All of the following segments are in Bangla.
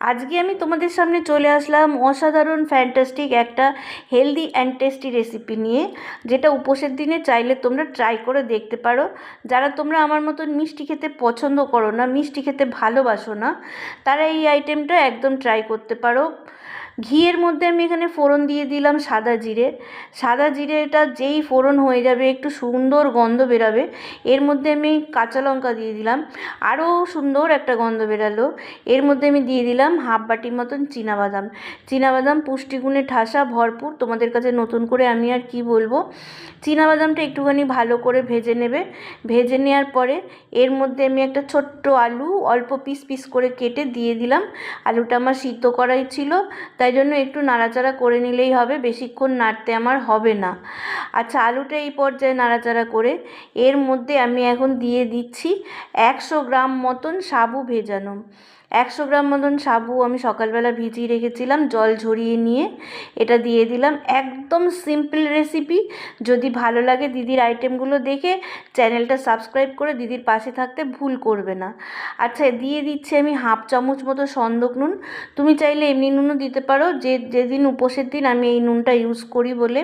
আজকে আমি তোমাদের সামনে চলে আসলাম অসাধারণ ফ্যান্টাস্টিক একটা হেলদি অ্যান্ড টেস্টি রেসিপি নিয়ে, যেটা উপোসের দিনে চাইলে তোমরা ট্রাই করে দেখতে পারো। যারা তোমরা আমার মতন মিষ্টি খেতে পছন্দ করো না, মিষ্টি খেতে ভালোবাসো না, তারা এই আইটেমটা একদম ট্রাই করতে পারো। ঘিয়ের মধ্যে আমি এখানে ফোড়ন দিয়ে দিলাম সাদা জিরে। সাদা জিরেটা যেই ফোড়ন হয়ে যাবে, একটু সুন্দর গন্ধ বেরাবে, এর মধ্যে আমি কাঁচা লঙ্কা দিয়ে দিলাম, আরও সুন্দর একটা গন্ধ বেরালো। এর মধ্যে আমি দিয়ে দিলাম হাফ বাটির মতন চীনাবাদাম। চীনাবাদাম পুষ্টিগুণে ঠাসা ভরপুর, তোমাদের কাছে নতুন করে আমি আর কি বলবো। চীনাবাদামটা একটুখানি ভালো করে ভেজে নেবে। ভেজে নেওয়ার পরে এর মধ্যে আমি একটা ছোট্ট আলু অল্প পিস পিস করে কেটে দিয়ে দিলাম। আলুটা আমার সিদ্ধ করাই ছিল, তাই জন্য একটু নাড়াচাড়া করে নিলেই হবে, বেশিক্ষণ নাড়তে আমার হবে না। আচ্ছা, আলুটা এই পর্যায়ে নাড়াচাড়া করে এর মধ্যে আমি এখন দিয়ে দিচ্ছি 100 গ্রাম মতন সাবু ভেজানো। 100 গ্রাম মতন সাবু আমি সকালবেলা ভিজিয়ে রেখেছিলাম জল ঝরিয়ে নিয়ে, এটা দিয়ে দিলাম। একদম সিম্পল রেসিপি। যদি ভালো লাগে দিদির আইটেমগুলো দেখে চ্যানেলটা সাবস্ক্রাইব করে দিদির পাশে থাকতে ভুল করবে না। আচ্ছা, দিয়ে দিচ্ছি আমি হাফ চামচ মতো সন্দক নুন। তুমি চাইলে এমনি নুনও দিতে পারো, যেদিন উপোসের দিন আমি এই নুনটা ইউজ করি বলে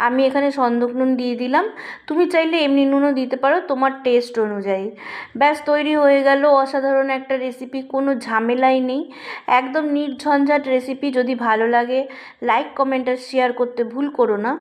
আমি এখানে সন্দক নুন দিয়ে দিলাম। তুমি চাইলে এমনি নুনও দিতে পারো তোমার টেস্ট অনুযায়ী। ব্যাস, তৈরি হয়ে গেল অসাধারণ একটা রেসিপি। কোনো ঝামেলাই নেই, একদম নির্ঝঞ্ঝাট রেসিপি। যদি ভালো লাগে লাইক, কমেন্ট আর শেয়ার করতে ভুল করো না।